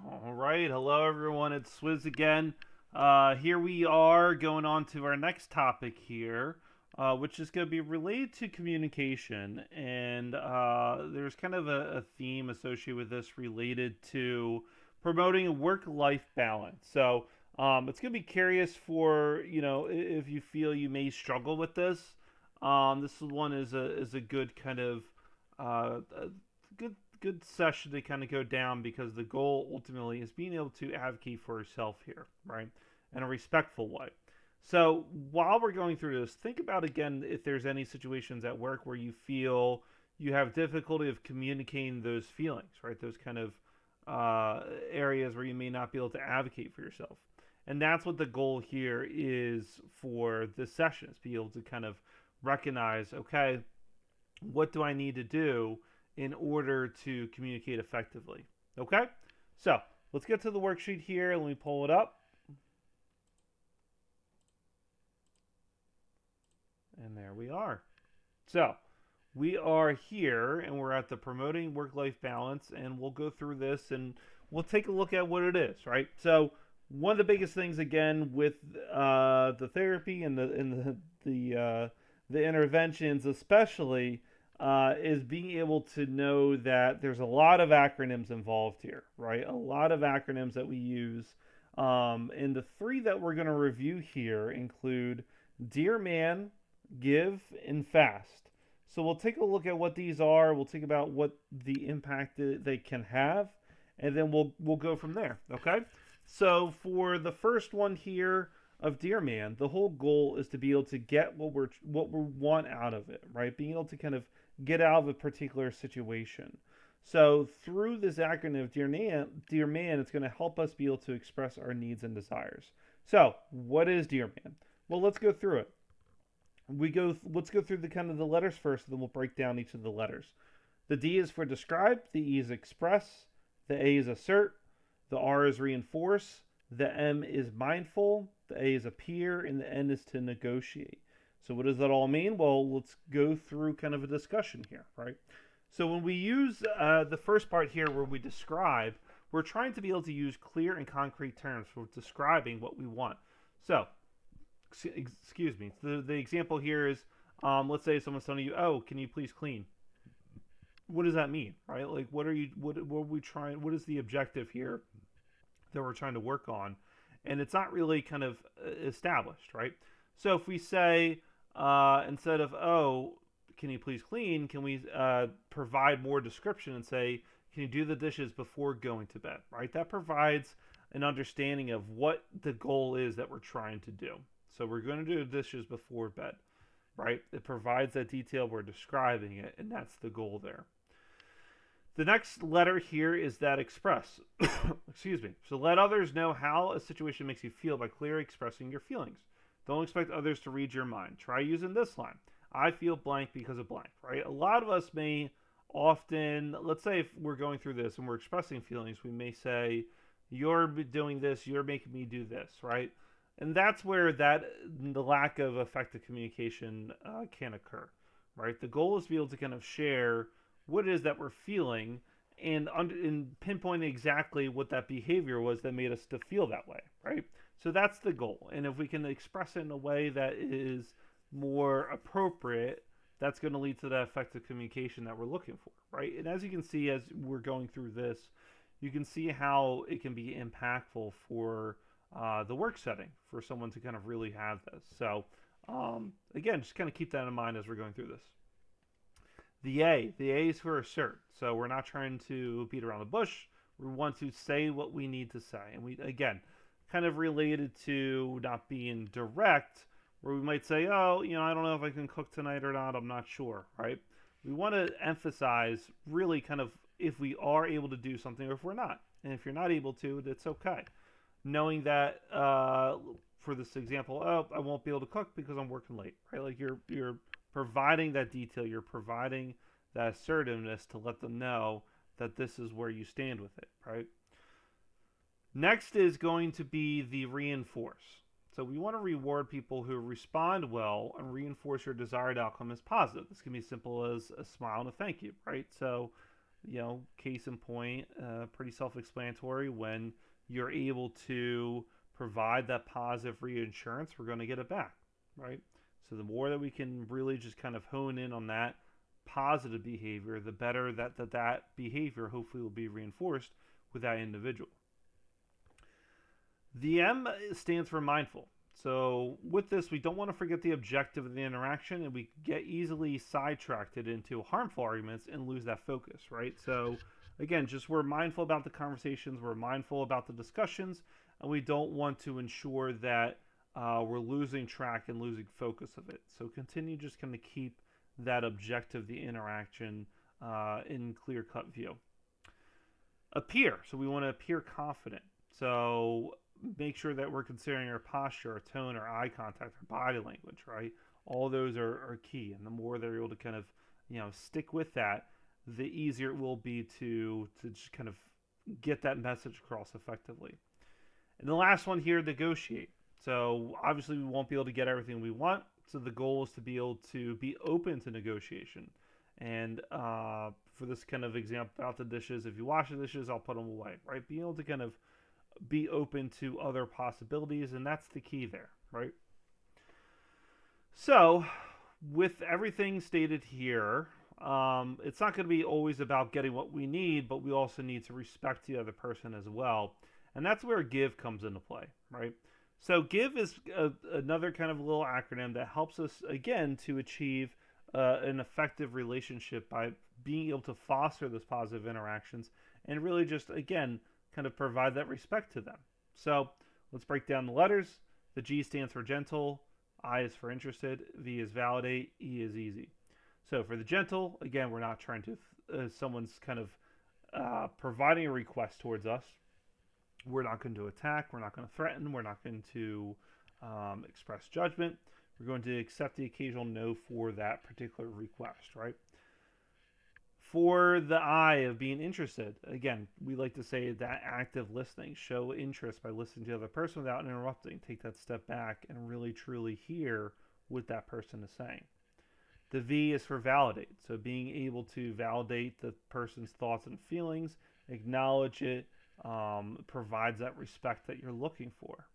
All right, hello everyone. It's Swizz again. Here we are going on to our next topic here, which is going to be related to communication. And there's kind of a theme associated with this related to promoting a work-life balance. So it's going to be curious for if you feel you may struggle with this. This one is a good kind of a good session to kind of go down because the goal ultimately is being able to advocate for yourself here, right, in a respectful way. So while we're going through this, think about again if there's any situations at work where you feel you have difficulty of communicating those feelings, right? Those kind of areas where you may not be able to advocate for yourself. And that's what the goal here is for this session, is be able to kind of recognize, okay, what do I need to do in order to communicate effectively? Okay? So let's get to the worksheet here. Let me pull it up. And there we are. So we are here and we're at the promoting work life balance, and we'll go through this and we'll take a look at what it is, right? So one of the biggest things again with the therapy and the interventions especially is being able to know that there's a lot of acronyms involved here, right? A lot of acronyms that we use. And the three that we're going to review here include DEARMAN, GIVE, and FAST. So we'll take a look at what these are. We'll think about what the impact they can have, and then we'll go from there. Okay. So for the first one here of DEARMAN, the whole goal is to be able to get what we want out of it, right? Being able to kind of get out of a particular situation. So through this acronym, Dear Man, it's going to help us be able to express our needs and desires. So what is Dear Man? Well, let's go through it. Let's go through the kind of the letters first, and then we'll break down each of the letters. The D is for describe, the E is express, the A is assert, the R is reinforce, the M is mindful, the A is appear, and the N is to negotiate. So what does that all mean? Well, let's go through kind of a discussion here, right? So when we use the first part here where we describe, we're trying to be able to use clear and concrete terms for describing what we want. So, excuse me, the example here is, let's say someone's telling you, oh, can you please clean? What does that mean, right? Like, what are we trying, what is the objective here that we're trying to work on? And it's not really kind of established, right? So if we say, instead of, oh, can you please clean, can we provide more description and say, can you do the dishes before going to bed, right? That provides an understanding of what the goal is that we're trying to do. So we're going to do the dishes before bed, right? It provides that detail, we're describing it, and that's the goal there. The next letter here is that express. Excuse me. So let others know how a situation makes you feel by clearly expressing your feelings. Don't expect others to read your mind. Try using this line. I feel blank because of blank, right? A lot of us may often, let's say if we're going through this and we're expressing feelings, we may say, you're doing this, you're making me do this, right? And that's where the lack of effective communication can occur, right? The goal is to be able to kind of share what it is that we're feeling and pinpointing exactly what that behavior was that made us to feel that way, right? So that's the goal. And if we can express it in a way that is more appropriate, that's going to lead to that effective communication that we're looking for, right? And as you can see, as we're going through this, you can see how it can be impactful for the work setting for someone to kind of really have this. So again, just kind of keep that in mind as we're going through this. The A is for assert. So we're not trying to beat around the bush. We want to say what we need to say. And we, again, kind of related to not being direct, where we might say, oh, I don't know if I can cook tonight or not. I'm not sure, right? We want to emphasize really kind of if we are able to do something or if we're not. And if you're not able to, that's okay. Knowing that, for this example, oh, I won't be able to cook because I'm working late, right? Like you're providing that detail, you're providing that assertiveness to let them know that this is where you stand with it, right? Next is going to be the reinforce. So we want to reward people who respond well and reinforce your desired outcome as positive. This can be as simple as a smile and a thank you, right? So case in point, pretty self-explanatory. When you're able to provide that positive reinsurance, we're going to get it back, right? So the more that we can really just kind of hone in on that positive behavior, the better that behavior hopefully will be reinforced with that individual. The M stands for mindful. So with this, we don't want to forget the objective of the interaction, and we get easily sidetracked into harmful arguments and lose that focus, right? So again, just we're mindful about the conversations, we're mindful about the discussions, and we don't want to ensure that we're losing track and losing focus of it. So continue just kind of keep that objective, the interaction, in clear-cut view. Appear. So we want to appear confident. So make sure that we're considering our posture, our tone, our eye contact, our body language, right? All those are key. And the more they're able to kind of, stick with that, the easier it will be to just kind of get that message across effectively. And the last one here, negotiate. So obviously we won't be able to get everything we want. So the goal is to be able to be open to negotiation. And for this kind of example about the dishes, if you wash the dishes, I'll put them away, right? Being able to kind of be open to other possibilities, and that's the key there, right? So with everything stated here, it's not going to be always about getting what we need, but we also need to respect the other person as well. And that's where give comes into play, right? So give is another kind of little acronym that helps us, again, to achieve an effective relationship by being able to foster those positive interactions and really just, again, kind of provide that respect to them. So let's break down the letters. The G stands for gentle, I is for interested, V is validate, E is easy. So for the gentle, again, we're not trying to, someone's kind of providing a request towards us. We're not going to attack. We're not going to threaten. We're not going to express judgment. We're going to accept the occasional no for that particular request, right? For the I of being interested, again, we like to say that active listening. Show interest by listening to the other person without interrupting. Take that step back and really truly hear what that person is saying. The V is for validate. So being able to validate the person's thoughts and feelings, acknowledge it, provides that respect that you're looking for.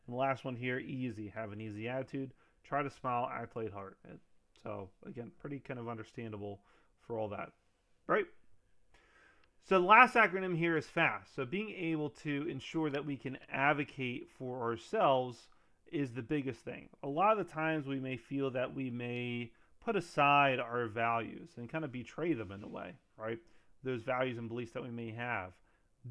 And the last one here, easy. Have an easy attitude. Try to smile, act lighthearted. So again, pretty kind of understandable for all that, right? So the last acronym here is FAST. So being able to ensure that we can advocate for ourselves is the biggest thing. A lot of the times we may feel that we may put aside our values and kind of betray them in a way, right? Those values and beliefs that we may have.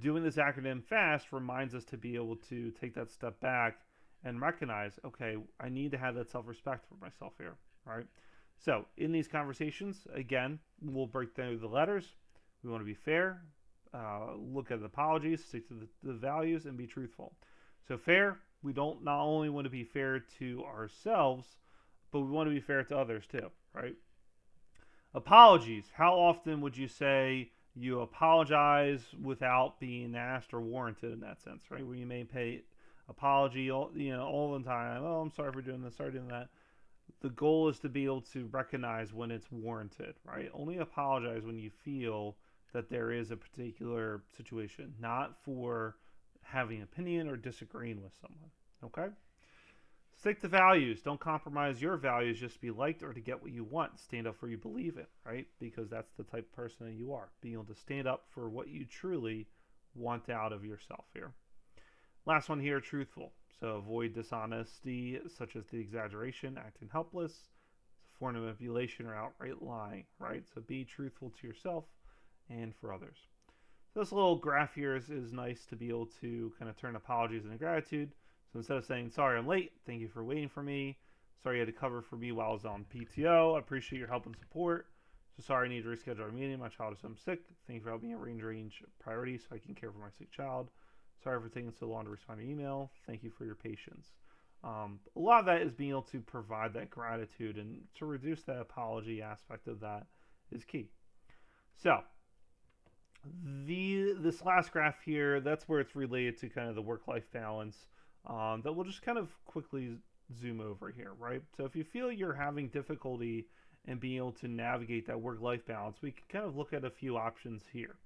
Doing this acronym FAST reminds us to be able to take that step back and recognize, okay, I need to have that self-respect for myself here, right? So in these conversations, again, we'll break down the letters. We want to be fair, look at the apologies, stick to the values, and be truthful. So fair, we don't not only want to be fair to ourselves, but we want to be fair to others too, right? Apologies. How often would you say you apologize without being asked or warranted in that sense, right? Where you may pay apology all the time. Oh, I'm sorry for doing this, sorry for doing that. The goal is to be able to recognize when it's warranted, right? Only apologize when you feel that there is a particular situation, not for having an opinion or disagreeing with someone, okay? Stick to values. Don't compromise your values just to be liked or to get what you want. Stand up for you believe it, right? Because that's the type of person that you are. Being able to stand up for what you truly want out of yourself here. Last one here, truthful. So avoid dishonesty, such as the exaggeration, acting helpless, form of manipulation, or outright lying, right? So be truthful to yourself and for others. So this little graph here is nice to be able to kind of turn apologies into gratitude. So instead of saying, sorry I'm late, thank you for waiting for me. Sorry you had to cover for me while I was on PTO. I appreciate your help and support. So sorry I need to reschedule our meeting. My child is home sick. Thank you for helping me arrange priorities so I can care for my sick child. Sorry for taking so long to respond to your email. Thank you for your patience. A lot of that is being able to provide that gratitude, and to reduce that apology aspect of that is key. So this last graph here, that's where it's related to kind of the work-life balance that we'll just kind of quickly zoom over here, right? So if you feel you're having difficulty and being able to navigate that work-life balance, we can kind of look at a few options here.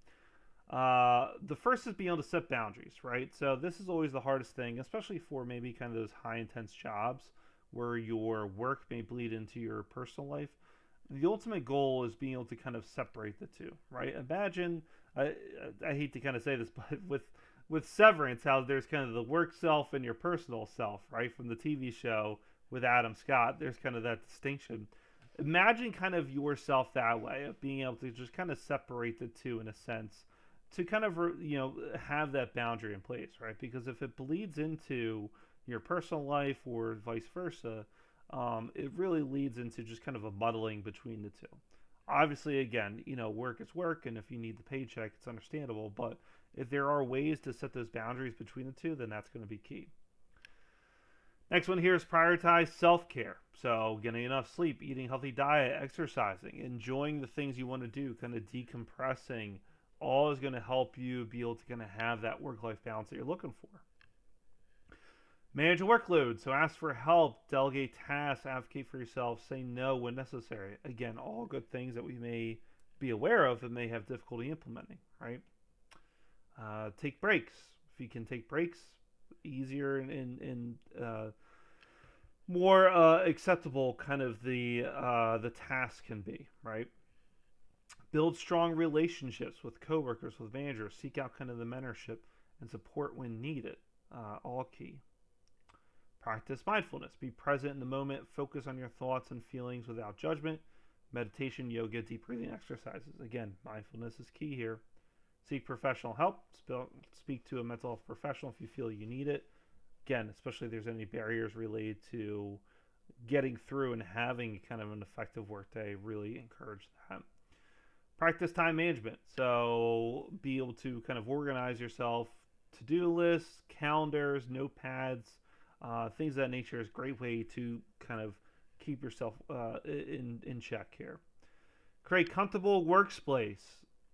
The first is being able to set boundaries, right? So this is always the hardest thing, especially for maybe kind of those high intense jobs where your work may bleed into your personal life. The ultimate goal is being able to kind of separate the two, right? Imagine, I, I hate to kind of say this, but with Severance, how there's kind of the work self and your personal self, right? From the TV show with Adam Scott, there's kind of that distinction. Imagine kind of yourself that way, of being able to just kind of separate the two in a sense, to kind of have that boundary in place, right? Because if it bleeds into your personal life or vice versa, it really leads into just kind of a muddling between the two. Obviously, again, work is work, and if you need the paycheck, it's understandable. But if there are ways to set those boundaries between the two, then that's going to be key. Next one here is prioritize self-care. So getting enough sleep, eating healthy diet, exercising, enjoying the things you want to do, kind of decompressing, all is going to help you be able to kind of have that work-life balance that you're looking for. Manage your workload. So ask for help, delegate tasks, advocate for yourself, say no when necessary. Again, all good things that we may be aware of and may have difficulty implementing, right? Take breaks. If you can take breaks, easier and more acceptable kind of the task can be, right? Build strong relationships with coworkers, with managers. Seek out kind of the mentorship and support when needed. All key. Practice mindfulness. Be present in the moment. Focus on your thoughts and feelings without judgment. Meditation, yoga, deep breathing exercises. Again, mindfulness is key here. Seek professional help. Speak to a mental health professional if you feel you need it. Again, especially if there's any barriers related to getting through and having kind of an effective workday, really encourage that. Practice time management. So be able to kind of organize yourself. To-do lists, calendars, notepads, things of that nature is a great way to kind of keep yourself in check here. Create comfortable workspace.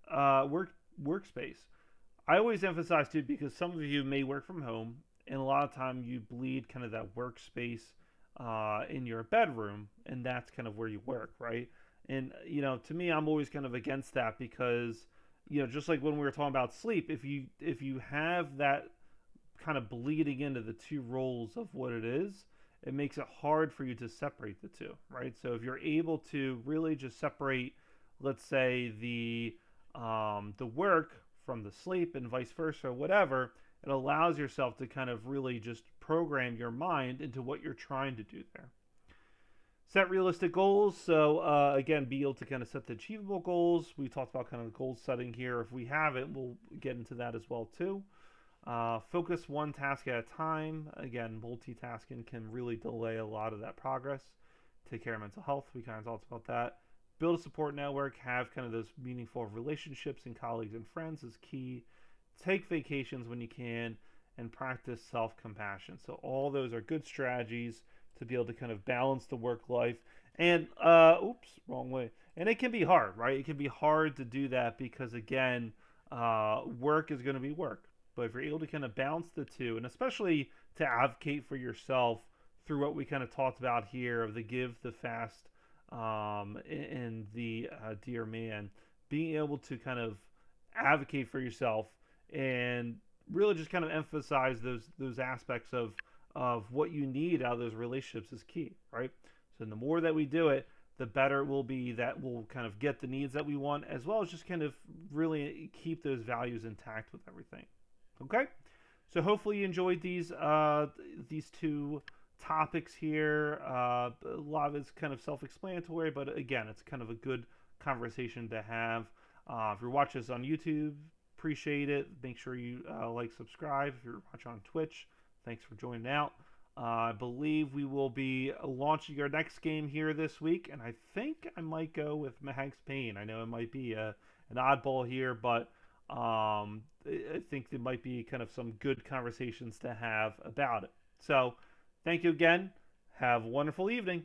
Workspace. I always emphasize too, because some of you may work from home, and a lot of time you bleed kind of that workspace in your bedroom, and that's kind of where you work, right? And to me, I'm always kind of against that because just like when we were talking about sleep, if you have that kind of bleeding into the two roles of what it is, it makes it hard for you to separate the two, right? So if you're able to really just separate, let's say the work from the sleep and vice versa, or whatever, it allows yourself to kind of really just program your mind into what you're trying to do there. Set realistic goals. So again, be able to kind of set the achievable goals. We talked about kind of goal setting here. If we have it, we'll get into that as well too. Focus one task at a time. Again, multitasking can really delay a lot of that progress. Take care of mental health. We kind of talked about that. Build a support network. Have kind of those meaningful relationships and colleagues and friends is key. Take vacations when you can, and practice self-compassion. So all those are good strategies to be able to kind of balance the work life. And wrong way. And it can be hard, right? It can be hard to do that because again, work is going to be work. But if you're able to kind of balance the two, and especially to advocate for yourself through what we kind of talked about here of the give, the fast, and the DEARMAN, being able to kind of advocate for yourself and really just kind of emphasize those aspects of what you need out of those relationships is key, right? So the more that we do it, the better it will be that we'll kind of get the needs that we want, as well as just kind of really keep those values intact with everything. Okay, so hopefully you enjoyed these two topics here. A lot of it's kind of self-explanatory, but again, it's kind of a good conversation to have. If you're watching this on YouTube, appreciate it. Make sure you like, subscribe. If you're watching on Twitch, thanks for joining out. I believe we will be launching our next game here this week, and I think I might go with Max Payne. I know it might be an oddball here, but I think there might be kind of some good conversations to have about it. So, thank you again. Have a wonderful evening.